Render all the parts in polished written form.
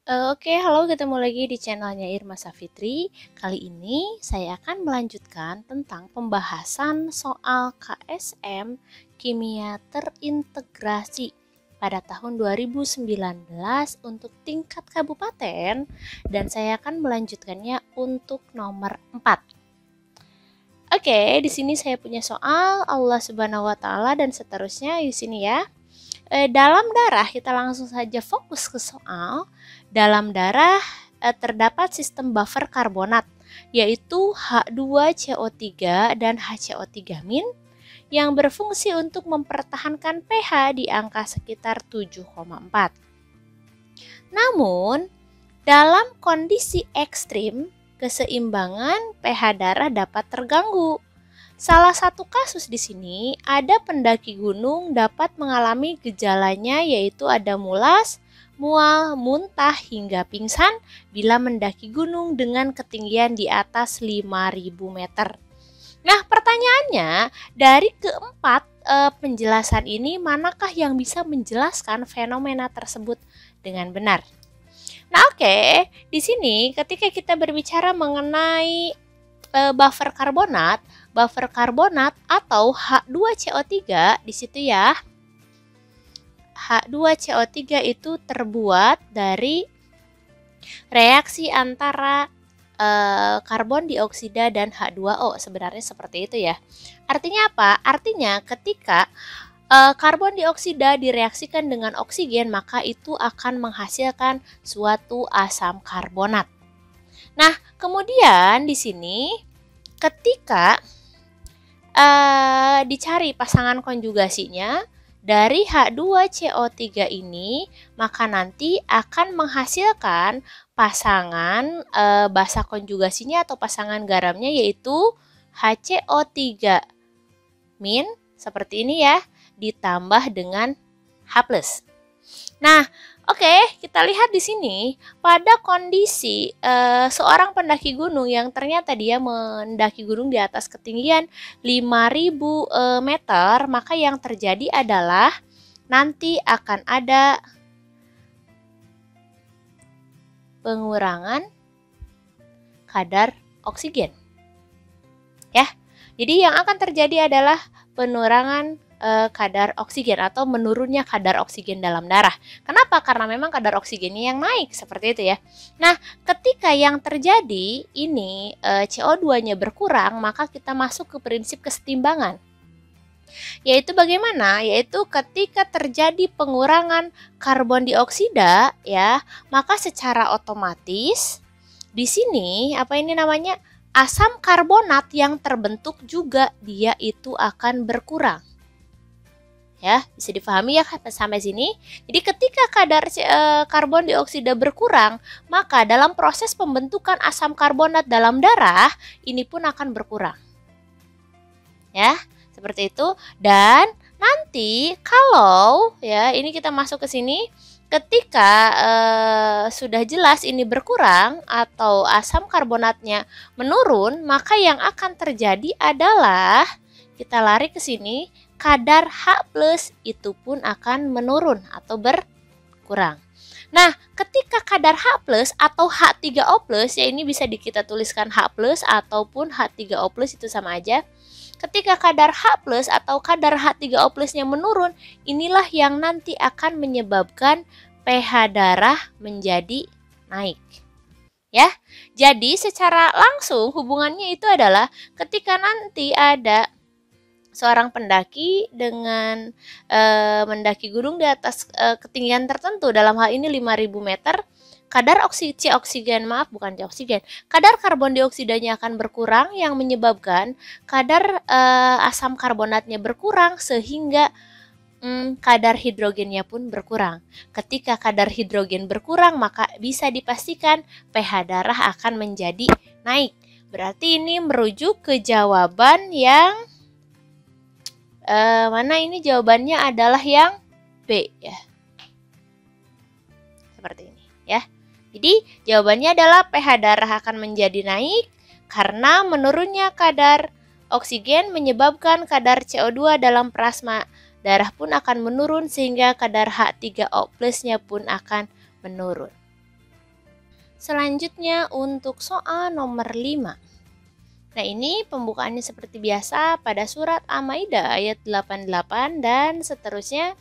Oke, halo, ketemu lagi di channelnya Irma Safitri. Kali ini saya akan melanjutkan tentang pembahasan soal KSM Kimia Terintegrasi pada tahun 2019 untuk tingkat kabupaten, dan saya akan melanjutkannya untuk nomor 4. Oke, di sini saya punya soal Allah Subhanahu wa taala dan seterusnya di sini ya. Dalam darah, kita langsung saja fokus ke soal. Dalam darah terdapat sistem buffer karbonat, yaitu H2CO3 dan HCO3- yang berfungsi untuk mempertahankan pH di angka sekitar 7,4. Namun, dalam kondisi ekstrim, keseimbangan pH darah dapat terganggu. Salah satu kasus di sini ada pendaki gunung dapat mengalami gejalanya, yaitu ada mulas, mual, muntah hingga pingsan bila mendaki gunung dengan ketinggian di atas 5.000 meter. Nah, pertanyaannya, dari keempat penjelasan ini manakah yang bisa menjelaskan fenomena tersebut dengan benar? Nah, oke, di sini ketika kita berbicara mengenai buffer karbonat atau H2CO3 di situ ya. H2CO3 itu terbuat dari reaksi antara karbon dioksida dan H2O, sebenarnya seperti itu ya. Artinya apa? Artinya ketika karbon dioksida direaksikan dengan oksigen, maka itu akan menghasilkan suatu asam karbonat. Nah, kemudian di sini ketika dicari pasangan konjugasinya dari H2CO3 ini, maka nanti akan menghasilkan pasangan basa konjugasinya atau pasangan garamnya, yaitu HCO3- seperti ini ya, ditambah dengan H+. Nah, oke, kita lihat di sini pada kondisi seorang pendaki gunung yang ternyata dia mendaki gunung di atas ketinggian 5.000 meter, maka yang terjadi adalah nanti akan ada pengurangan kadar oksigen. Ya. Jadi yang akan terjadi adalah penurunan kadar oksigen atau menurunnya kadar oksigen dalam darah. Kenapa? Karena memang kadar oksigennya yang naik, seperti itu ya. Nah, ketika yang terjadi ini CO2-nya berkurang, maka kita masuk ke prinsip kesetimbangan. Yaitu bagaimana? Yaitu ketika terjadi pengurangan karbon dioksida ya, maka secara otomatis di sini apa ini namanya? Asam karbonat yang terbentuk juga dia itu akan berkurang. Ya, bisa dipahami ya sampai sini. Jadi ketika kadar karbon dioksida berkurang, maka dalam proses pembentukan asam karbonat dalam darah ini pun akan berkurang. Ya, seperti itu. Dan nanti kalau ya ini kita masuk ke sini, ketika sudah jelas ini berkurang atau asam karbonatnya menurun, maka yang akan terjadi adalah kita lari ke sini, kadar H+ itu pun akan menurun atau berkurang. Nah, ketika kadar H+ atau H3O+, ya ini bisa kita tuliskan H+ ataupun H3O+ itu sama aja. Ketika kadar H+ atau kadar H3O+-nya menurun, inilah yang nanti akan menyebabkan pH darah menjadi naik. Ya. Jadi secara langsung hubungannya itu adalah ketika nanti ada seorang pendaki dengan mendaki gunung di atas ketinggian tertentu, dalam hal ini 5.000 meter, kadar kadar karbon dioksidanya akan berkurang yang menyebabkan kadar asam karbonatnya berkurang sehingga kadar hidrogennya pun berkurang. Ketika kadar hidrogen berkurang, maka bisa dipastikan pH darah akan menjadi naik. Berarti ini merujuk ke jawaban yang mana ini jawabannya adalah yang B ya. Seperti ini ya. Jadi jawabannya adalah pH darah akan menjadi naik karena menurunnya kadar oksigen menyebabkan kadar CO2 dalam plasma darah pun akan menurun sehingga kadar H3O+-nya pun akan menurun. Selanjutnya untuk soal nomor 5. Nah, ini pembukaannya seperti biasa pada surat Al-Maidah ayat 88 dan seterusnya.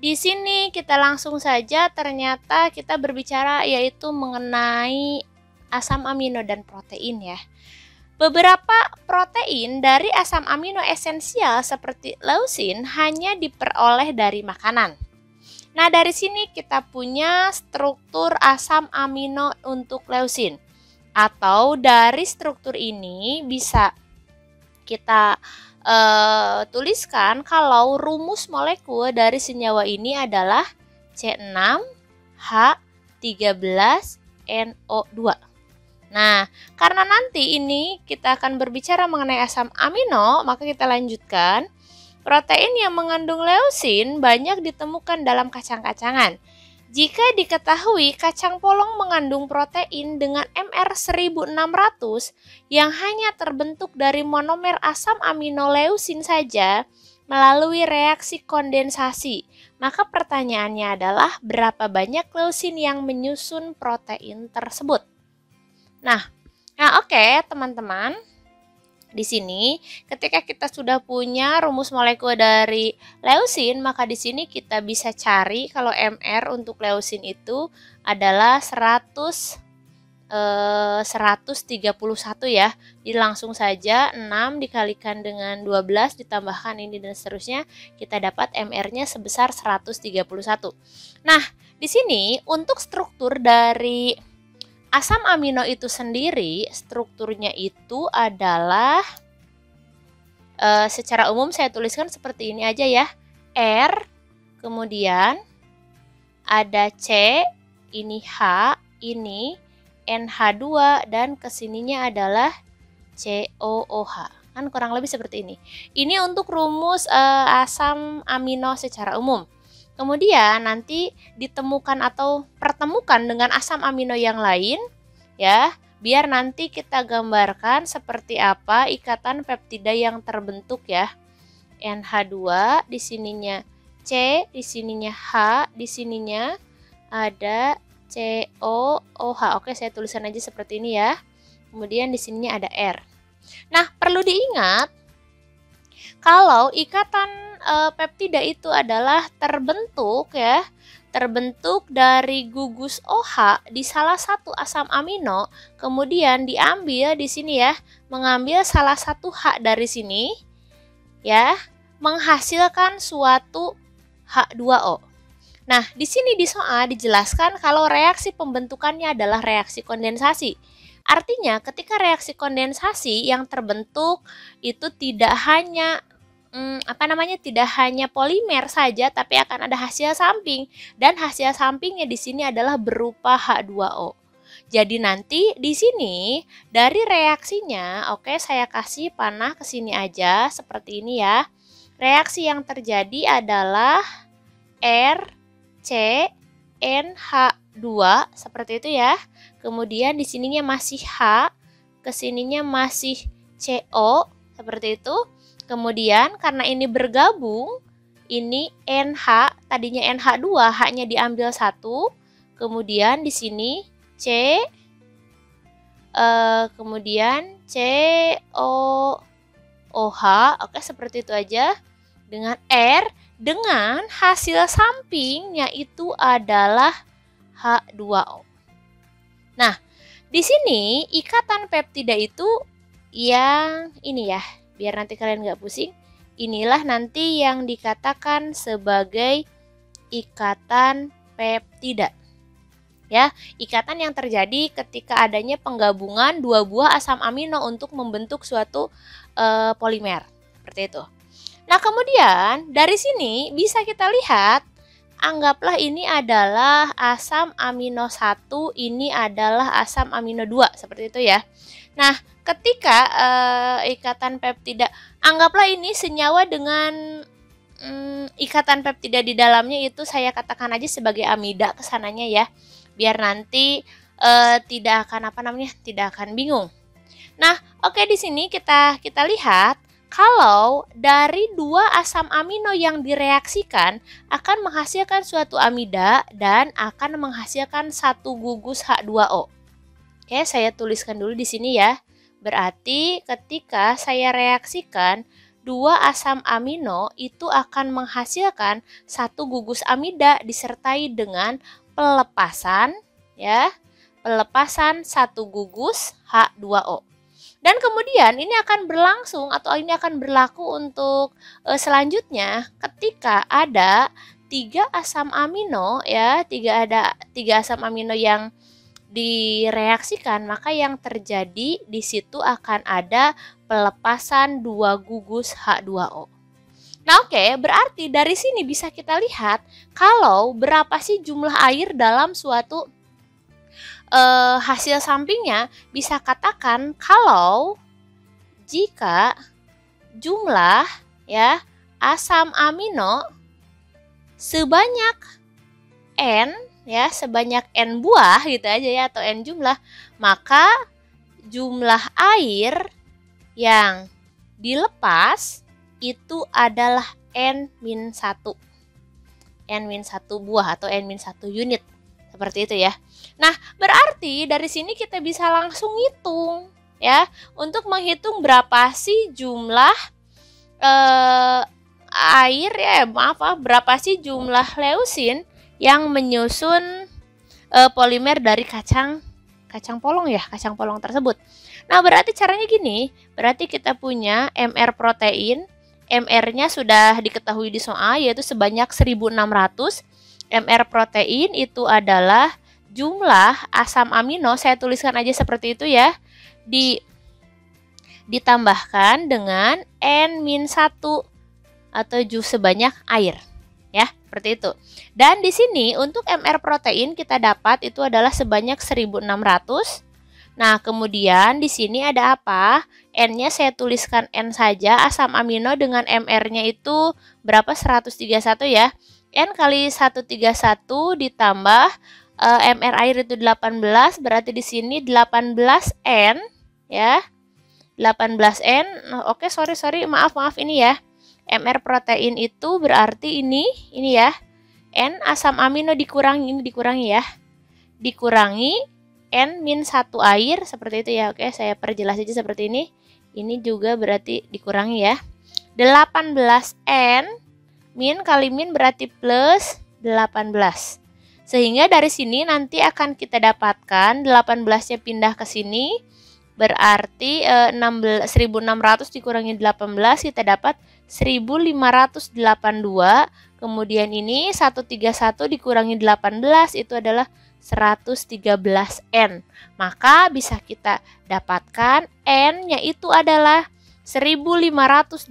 Di sini kita langsung saja ternyata kita berbicara yaitu mengenai asam amino dan protein ya. Beberapa protein dari asam amino esensial seperti leusin hanya diperoleh dari makanan. Nah, dari sini kita punya struktur asam amino untuk leusin. Atau dari struktur ini bisa kita tuliskan kalau rumus molekul dari senyawa ini adalah C6H13NO2. Nah, karena nanti ini kita akan berbicara mengenai asam amino, maka kita lanjutkan. Protein yang mengandung leusin banyak ditemukan dalam kacang-kacangan. Jika diketahui kacang polong mengandung protein dengan MR 1600 yang hanya terbentuk dari monomer asam amino leusin saja melalui reaksi kondensasi, maka pertanyaannya adalah berapa banyak leusin yang menyusun protein tersebut. Nah oke teman-teman. Di sini, ketika kita sudah punya rumus molekul dari leusin, maka di sini kita bisa cari kalau MR untuk leusin itu adalah 131 ya. Jadi langsung saja 6 dikalikan dengan 12 ditambahkan ini dan seterusnya, kita dapat MR-nya sebesar 131. Nah, di sini untuk struktur dari asam amino itu sendiri, strukturnya itu adalah secara umum saya tuliskan seperti ini aja ya. R, kemudian ada C, ini H, ini NH2, dan kesininya adalah COOH. Kan kurang lebih seperti ini. Ini untuk rumus asam amino secara umum. Kemudian nanti ditemukan atau pertemukan dengan asam amino yang lain ya, biar nanti kita gambarkan seperti apa ikatan peptida yang terbentuk ya. NH2, di sininya C, di sininya H, di sininya ada COOH. Oke, saya tulisan aja seperti ini ya. Kemudian di sininya ada R. Nah, perlu diingat kalau ikatan peptida itu adalah terbentuk dari gugus OH di salah satu asam amino, kemudian diambil di sini ya, mengambil salah satu H dari sini ya, menghasilkan suatu H2O. Nah, di sini di soal dijelaskan kalau reaksi pembentukannya adalah reaksi kondensasi. Artinya ketika reaksi kondensasi yang terbentuk itu tidak hanya tidak hanya polimer saja, tapi akan ada hasil samping, dan hasil sampingnya di sini adalah berupa H2O. Jadi nanti di sini dari reaksinya, oke, saya kasih panah ke sini aja seperti ini ya. Reaksi yang terjadi adalah RCNH2 seperti itu ya. Kemudian di sininya masih H, kesininya masih CO seperti itu. Kemudian karena ini bergabung, ini NH, tadinya NH2, H-nya diambil 1. Kemudian di sini C, kemudian COOH, oke seperti itu aja. Dengan R, dengan hasil sampingnya itu adalah H2O. Nah, di sini ikatan peptida itu yang ini ya. Biar nanti kalian nggak pusing, inilah nanti yang dikatakan sebagai ikatan peptida. Ya, ikatan yang terjadi ketika adanya penggabungan dua buah asam amino untuk membentuk suatu polimer. Seperti itu. Nah, kemudian dari sini bisa kita lihat, anggaplah ini adalah asam amino 1, ini adalah asam amino 2, seperti itu ya. Nah, ketika ikatan peptida, anggaplah ini senyawa dengan ikatan peptida di dalamnya itu saya katakan aja sebagai amida kesananya ya, biar nanti tidak akan tidak akan bingung. Nah, oke, di sini kita lihat kalau dari 2 asam amino yang direaksikan akan menghasilkan suatu amida dan akan menghasilkan 1 gugus H2O. Oke, saya tuliskan dulu di sini ya. Berarti ketika saya reaksikan 2 asam amino itu akan menghasilkan 1 gugus amida disertai dengan pelepasan ya, pelepasan 1 gugus H2O. Dan kemudian ini akan berlangsung atau ini akan berlaku untuk selanjutnya ketika ada 3 asam amino ya, 3 asam amino yang direaksikan, maka yang terjadi di situ akan ada pelepasan 2 gugus H2O. Nah, oke, berarti dari sini bisa kita lihat kalau berapa sih jumlah air dalam suatu hasil sampingnya. Bisa katakan kalau jika jumlah ya asam amino sebanyak N ya, sebanyak N buah gitu aja ya, atau N jumlah, maka jumlah air yang dilepas itu adalah N-1. N-1 buah atau N-1 unit. Seperti itu ya. Nah, berarti dari sini kita bisa langsung hitung ya, untuk menghitung berapa sih jumlah air ya, berapa sih jumlah leusin yang menyusun polimer dari kacang polong ya, kacang polong tersebut. Nah, berarti caranya gini, berarti kita punya MR protein, MR-nya sudah diketahui di soal yaitu sebanyak 1600. MR protein itu adalah jumlah asam amino, saya tuliskan aja seperti itu ya, ditambahkan dengan N-1 atau sebanyak air ya, seperti itu. Dan di sini untuk MR protein kita dapat itu adalah sebanyak 1600. Nah, kemudian di sini ada apa? N-nya saya tuliskan N saja, asam amino dengan MR-nya itu berapa? 131 ya. N kali 131 ditambah MR air itu 18, berarti di sini 18N ya. 18N. Oke, sorry, maaf ini ya. MR protein itu berarti ini ya. N asam amino dikurangi ya. Dikurangi N-1 air seperti itu ya. Oke, saya perjelas aja seperti ini. Ini juga berarti dikurangi ya. 18N min kali min berarti plus 18. Sehingga dari sini nanti akan kita dapatkan 18-nya pindah ke sini. Berarti 1600 dikurangi 18 kita dapat 1582. Kemudian ini 131 dikurangi 18 itu adalah 113N. Maka bisa kita dapatkan N-nya itu adalah 1582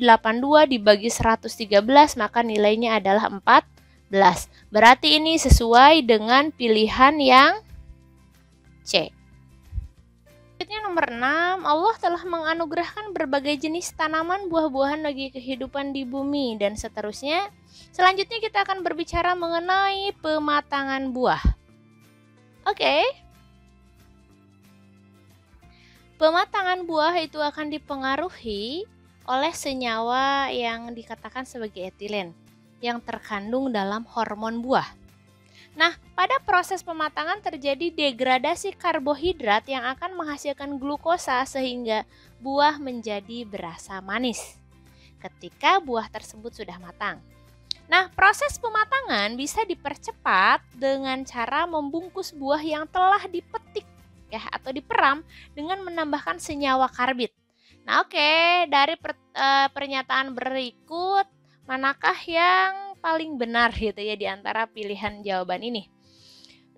dibagi 113, maka nilainya adalah 14. Berarti ini sesuai dengan pilihan yang C. Selanjutnya nomor 6, Allah telah menganugerahkan berbagai jenis tanaman, buah-buahan bagi kehidupan di bumi, dan seterusnya. Selanjutnya kita akan berbicara mengenai pematangan buah. Oke. Pematangan buah itu akan dipengaruhi oleh senyawa yang dikatakan sebagai etilen yang terkandung dalam hormon buah. Nah, pada proses pematangan terjadi degradasi karbohidrat yang akan menghasilkan glukosa sehingga buah menjadi berasa manis ketika buah tersebut sudah matang. Nah, proses pematangan bisa dipercepat dengan cara membungkus buah yang telah dipetik ya, atau diperam dengan menambahkan senyawa karbit. Nah, oke, dari pernyataan berikut manakah yang paling benar gitu ya di antara pilihan jawaban ini?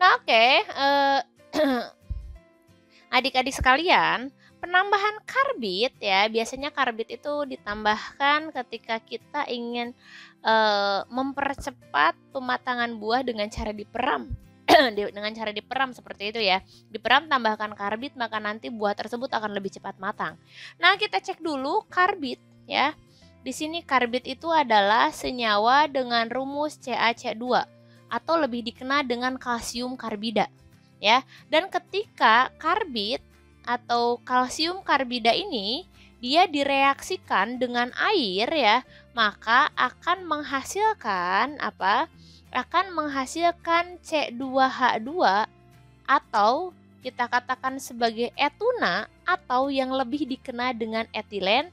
Nah, oke, adik-adik sekalian, penambahan karbit ya, biasanya karbit itu ditambahkan ketika kita ingin mempercepat pematangan buah dengan cara diperam. Dengan cara diperam seperti itu ya. Diperam tambahkan karbit, maka nanti buah tersebut akan lebih cepat matang. Nah, kita cek dulu karbit ya. Di sini karbit itu adalah senyawa dengan rumus CaC2 atau lebih dikenal dengan kalsium karbida ya. Dan ketika karbit atau kalsium karbida ini dia direaksikan dengan air ya, maka akan menghasilkan apa? Akan menghasilkan C2H2 atau kita katakan sebagai etuna atau yang lebih dikenal dengan etilen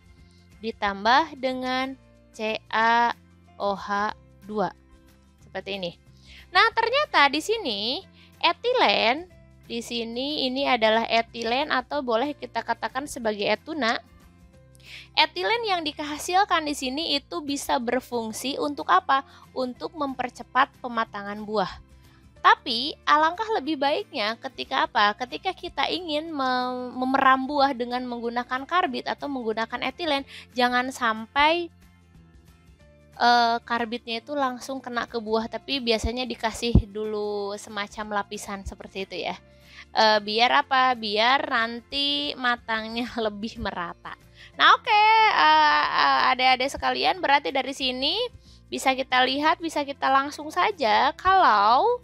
ditambah dengan CaOH2. Seperti ini. Nah, ternyata di sini etilen di sini ini adalah etilen atau boleh kita katakan sebagai etuna. Etilen yang dihasilkan di sini itu bisa berfungsi untuk apa? Untuk mempercepat pematangan buah. Tapi alangkah lebih baiknya ketika apa? Ketika kita ingin memeram buah dengan menggunakan karbit atau menggunakan etilen, jangan sampai karbitnya itu langsung kena ke buah, tapi biasanya dikasih dulu semacam lapisan seperti itu ya. Biar apa? Biar nanti matangnya lebih merata. Nah, oke, adik-adik sekalian, berarti dari sini bisa kita lihat, bisa kita langsung saja kalau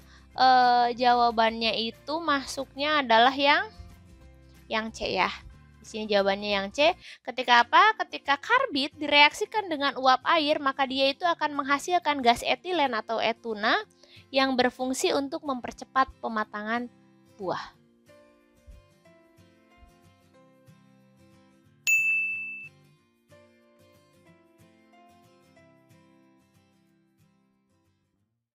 jawabannya itu masuknya adalah yang C ya. Di sini jawabannya yang C. Ketika apa? Ketika karbit direaksikan dengan uap air, maka dia itu akan menghasilkan gas etilen atau etuna yang berfungsi untuk mempercepat pematangan buah.